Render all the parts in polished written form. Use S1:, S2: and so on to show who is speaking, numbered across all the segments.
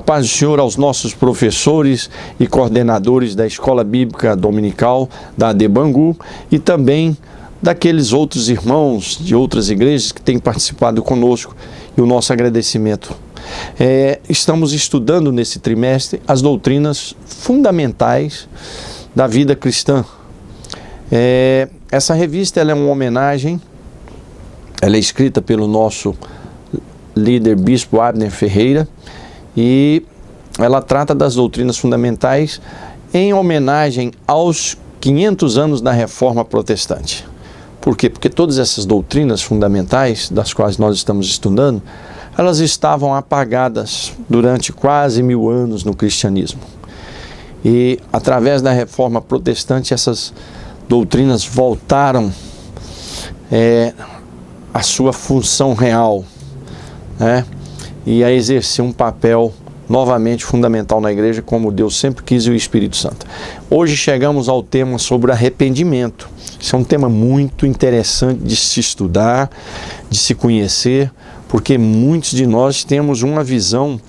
S1: paz do Senhor aos nossos professores e coordenadores da Escola Bíblica Dominical da AD Bangu e também daqueles outros irmãos de outras igrejas que têm participado conosco, e o nosso agradecimento. Estamos estudando nesse trimestre as doutrinas fundamentais da vida cristã. Essa revista ela é uma homenagem, ela é escrita pelo nosso líder Bispo Abner Ferreira, e ela trata das doutrinas fundamentais em homenagem aos 500 anos da Reforma Protestante. Por quê? Porque todas essas doutrinas fundamentais, das quais nós estamos estudando, elas estavam apagadas durante quase 1000 anos no cristianismo. E através da Reforma Protestante, essas doutrinas voltaram à sua função real, e a exercer um papel novamente fundamental na igreja, como Deus sempre quis, e o Espírito Santo. Hoje chegamos ao tema sobre arrependimento. Isso é um tema muito interessante de se estudar, de se conhecer, porque muitos de nós temos uma visão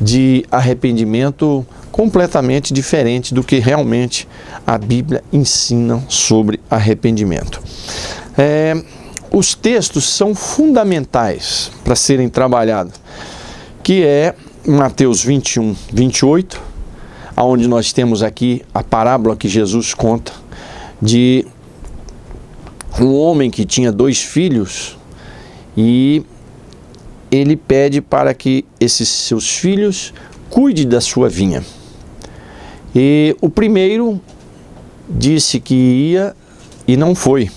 S1: de arrependimento completamente diferente do que realmente a Bíblia ensina sobre arrependimento. Os textos são fundamentais para serem trabalhados, que é Mateus 21, 28, onde nós temos aqui a parábola que Jesus conta de um homem que tinha 2 filhos, e ele pede para que esses seus filhos cuidem da sua vinha. E o primeiro disse que ia e não foi,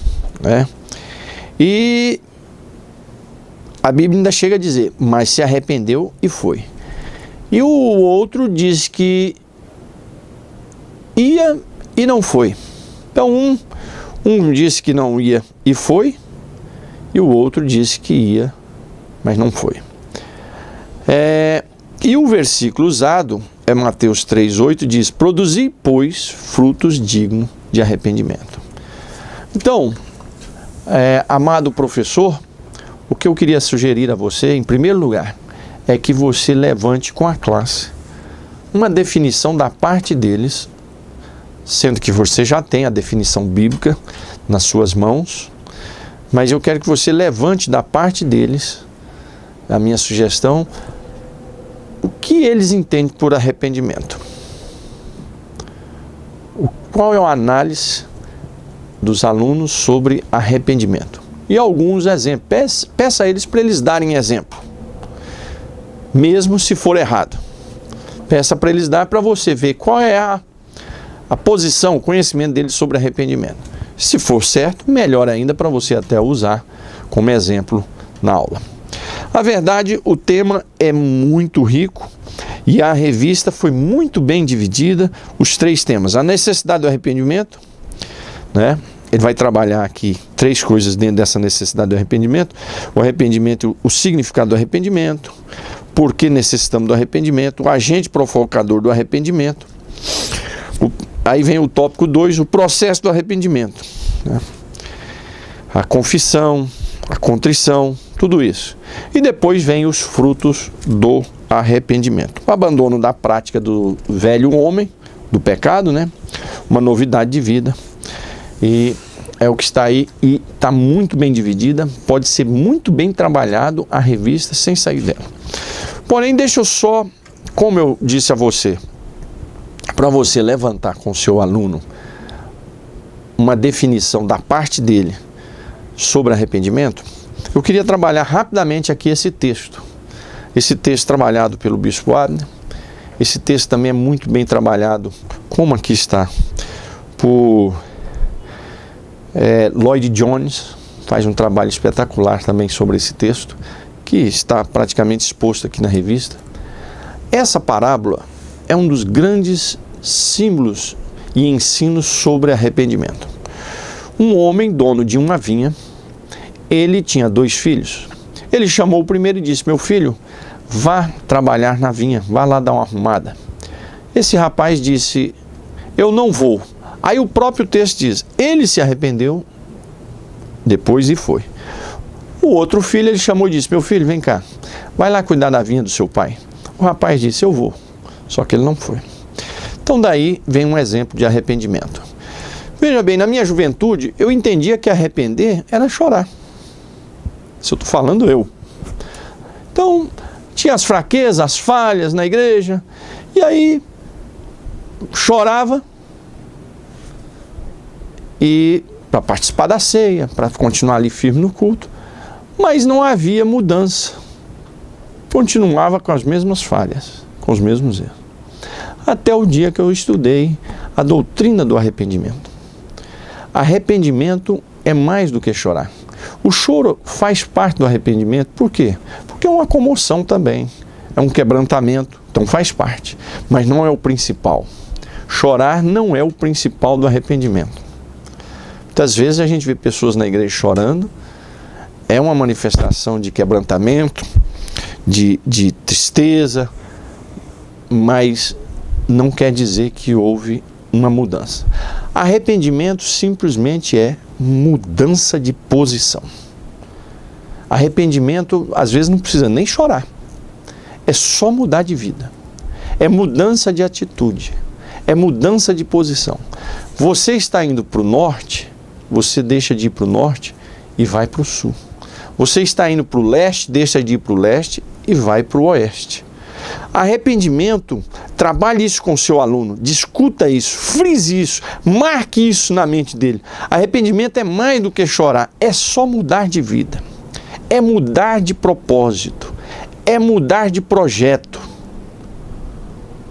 S1: E a Bíblia ainda chega a dizer, mas se arrependeu e foi. E o outro diz que ia e não foi. Então um disse que não ia e foi, e o outro disse que ia, mas não foi. E o versículo usado é Mateus 3,8, diz, produzi, pois, frutos dignos de arrependimento. Então, amado professor, o que eu queria sugerir a você, em primeiro lugar, é que você levante com a classe uma definição da parte deles, sendo que você já tem a definição bíblica nas suas mãos, mas eu quero que você levante da parte deles, a minha sugestão, o que eles entendem por arrependimento. Qual é a análise dos alunos sobre arrependimento? E alguns exemplos. Peça a eles para eles darem exemplo, mesmo se for errado. Peça para eles dar, para você ver qual é a posição, o conhecimento deles sobre arrependimento. Se for certo, melhor ainda, para você até usar como exemplo na aula. A verdade, o tema é muito rico e a revista foi muito bem dividida, os 3 temas. A necessidade do arrependimento, Ele vai trabalhar aqui 3 coisas dentro dessa necessidade do arrependimento. O arrependimento, o significado do arrependimento, por que necessitamos do arrependimento, o agente provocador do arrependimento. Aí vem o tópico 2, o processo do arrependimento. A confissão, a contrição, tudo isso. E depois vem os frutos do arrependimento. O abandono da prática do velho homem, do pecado, uma novidade de vida. E é o que está aí, e está muito bem dividida, pode ser muito bem trabalhado a revista sem sair dela. Porém, deixa eu só, como eu disse a você, para você levantar com o seu aluno uma definição da parte dele sobre arrependimento, eu queria trabalhar rapidamente aqui esse texto. Esse texto trabalhado pelo Bispo Abner, esse texto também é muito bem trabalhado, como aqui está, por Lloyd Jones, faz um trabalho espetacular também sobre esse texto, que está praticamente exposto aqui na revista. Essa parábola é um dos grandes símbolos e ensinos sobre arrependimento. Um homem, dono de uma vinha, ele tinha 2 filhos. Ele chamou o primeiro e disse, meu filho, vá trabalhar na vinha, vá lá dar uma arrumada. Esse rapaz disse, eu não vou. Aí o próprio texto diz, ele se arrependeu depois e foi. O outro filho ele chamou e disse, meu filho, vem cá, vai lá cuidar da vinha do seu pai. O rapaz disse, eu vou. Só que ele não foi. Então daí vem um exemplo de arrependimento. Veja bem, na minha juventude, eu entendia que arrepender era chorar. Isso eu estou falando eu. Então, tinha as fraquezas, as falhas na igreja, e aí chorava e para participar da ceia, para continuar ali firme no culto, mas não havia mudança. Continuava com as mesmas falhas, com os mesmos erros. Até o dia que eu estudei a doutrina do arrependimento. Arrependimento é mais do que chorar. O choro faz parte do arrependimento, por quê? Porque é uma comoção também, é um quebrantamento, então faz parte, mas não é o principal. Chorar não é o principal do arrependimento. Muitas vezes a gente vê pessoas na igreja chorando, é uma manifestação de quebrantamento, de tristeza, mas não quer dizer que houve uma mudança. Arrependimento simplesmente é mudança de posição. Arrependimento, às vezes, não precisa nem chorar. É só mudar de vida. É mudança de atitude. É mudança de posição. Você está indo para o norte, você deixa de ir para o norte e vai para o sul. Você está indo para o leste, deixa de ir para o leste e vai para o oeste. Arrependimento, trabalhe isso com o seu aluno, discuta isso, frise isso, marque isso na mente dele. Arrependimento é mais do que chorar, é só mudar de vida, é mudar de propósito, é mudar de projeto,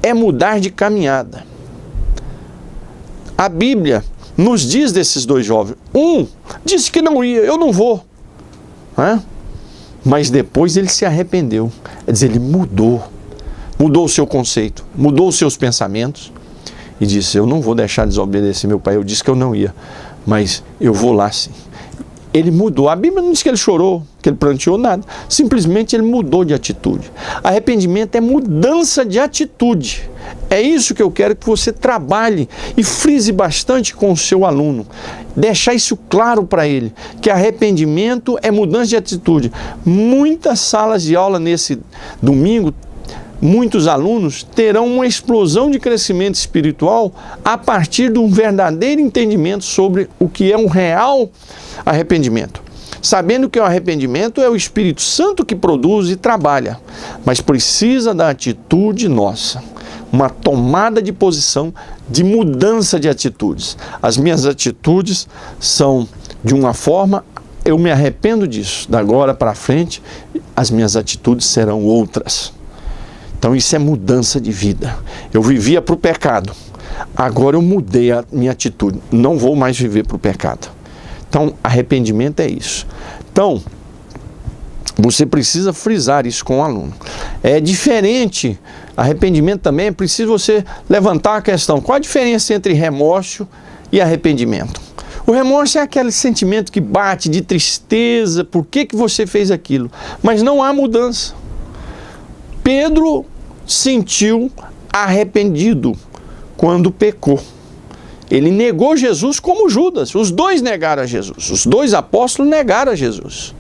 S1: é mudar de caminhada. A Bíblia nos diz desses dois jovens, um disse que não ia, eu não vou, mas depois ele se arrependeu, quer dizer, ele mudou o seu conceito, mudou os seus pensamentos e disse, eu não vou deixar de desobedecer meu pai, eu disse que eu não ia, mas eu vou lá sim. Ele mudou, a Bíblia não diz que ele chorou, que ele pranteou, nada, simplesmente ele mudou de atitude. Arrependimento é mudança de atitude, é isso que eu quero que você trabalhe e frise bastante com o seu aluno, deixar isso claro para ele, que arrependimento é mudança de atitude. Muitas salas de aula nesse domingo, muitos alunos terão uma explosão de crescimento espiritual a partir de um verdadeiro entendimento sobre o que é um real arrependimento. Sabendo que o arrependimento é o Espírito Santo que produz e trabalha, mas precisa da atitude nossa, uma tomada de posição, de mudança de atitudes. As minhas atitudes são de uma forma, eu me arrependo disso, da agora para frente as minhas atitudes serão outras. Então isso é mudança de vida. Eu vivia para o pecado, agora eu mudei a minha atitude, não vou mais viver para o pecado. Então arrependimento é isso. Então você precisa frisar isso com o aluno. É diferente, arrependimento também, é preciso você levantar a questão, qual a diferença entre remorso e arrependimento? O remorso é aquele sentimento que bate de tristeza, por que você fez aquilo, mas não há mudança. Pedro sentiu arrependido quando pecou. Ele negou Jesus como Judas. Os dois negaram a Jesus. Os dois apóstolos negaram a Jesus.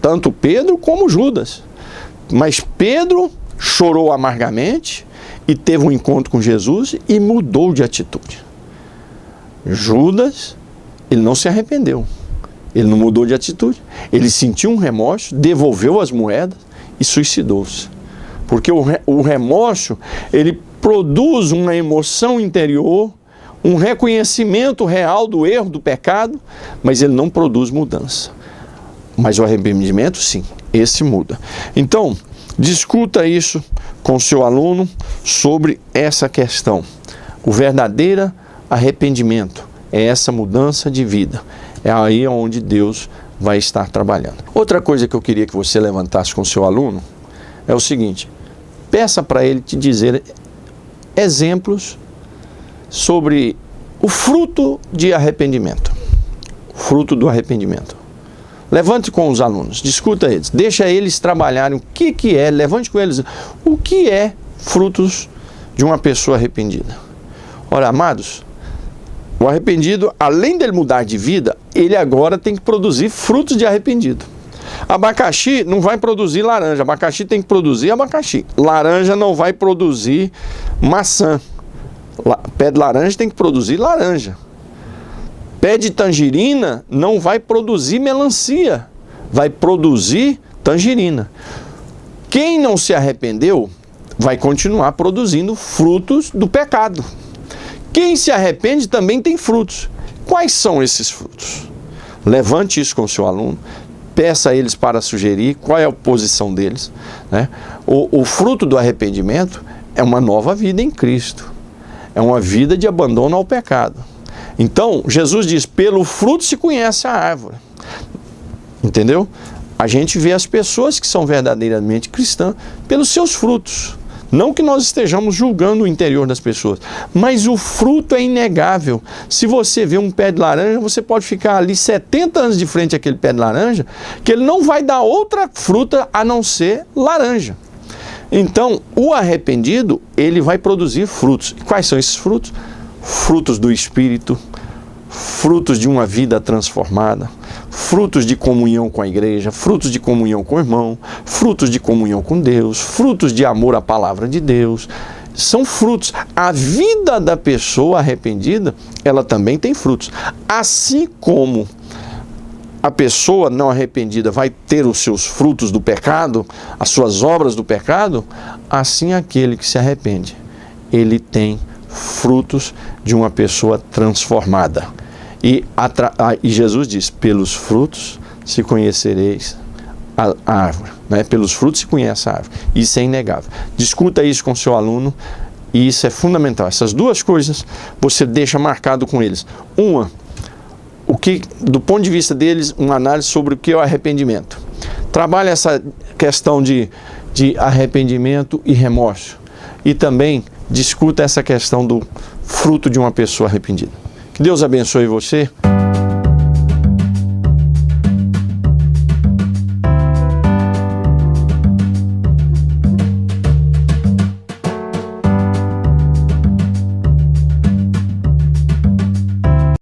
S1: Tanto Pedro como Judas. Mas Pedro chorou amargamente e teve um encontro com Jesus e mudou de atitude. Judas, ele não se arrependeu. Ele não mudou de atitude. Ele sentiu um remorso, devolveu as moedas e suicidou-se. Porque o remorso, ele produz uma emoção interior, um reconhecimento real do erro, do pecado, mas ele não produz mudança. Mas o arrependimento, sim, esse muda. Então, discuta isso com o seu aluno sobre essa questão. O verdadeiro arrependimento é essa mudança de vida. É aí onde Deus vai estar trabalhando. Outra coisa que eu queria que você levantasse com o seu aluno é o seguinte: peça para ele te dizer exemplos sobre o fruto de arrependimento. O fruto do arrependimento. Levante com os alunos, discuta eles, deixa eles trabalharem o que é, levante com eles o que é frutos de uma pessoa arrependida. Ora, amados, o arrependido, além dele mudar de vida, ele agora tem que produzir frutos de arrependido. Abacaxi não vai produzir laranja, abacaxi tem que produzir abacaxi. Laranja não vai produzir maçã. Pé de laranja tem que produzir laranja. Pé de tangerina não vai produzir melancia, vai produzir tangerina. Quem não se arrependeu vai continuar produzindo frutos do pecado. Quem se arrepende também tem frutos. Quais são esses frutos? Levante isso com o seu aluno, peça a eles para sugerir qual é a posição deles, né? O fruto do arrependimento é uma nova vida em Cristo, é uma vida de abandono ao pecado. Então, Jesus diz, pelo fruto se conhece a árvore. Entendeu? A gente vê as pessoas que são verdadeiramente cristãs pelos seus frutos. Não que nós estejamos julgando o interior das pessoas, mas o fruto é inegável. Se você vê um pé de laranja, você pode ficar ali 70 anos de frente àquele pé de laranja, que ele não vai dar outra fruta a não ser laranja. Então, o arrependido, ele vai produzir frutos. E quais são esses frutos? Frutos do Espírito, frutos de uma vida transformada, frutos de comunhão com a igreja, frutos de comunhão com o irmão, frutos de comunhão com Deus, frutos de amor à palavra de Deus. São frutos. A vida da pessoa arrependida, ela também tem frutos. Assim como a pessoa não arrependida vai ter os seus frutos do pecado, as suas obras do pecado, assim aquele que se arrepende, ele tem frutos de uma pessoa transformada. E Jesus diz, pelos frutos se conhecereis a árvore, né? Pelos frutos se conhece a árvore. Isso é inegável. Discuta isso com seu aluno e isso é fundamental. Essas duas coisas você deixa marcado com eles. Uma, do ponto de vista deles, uma análise sobre o que é o arrependimento. Trabalhe essa questão de arrependimento e remorso. E também discuta essa questão do fruto de uma pessoa arrependida. Que Deus abençoe você.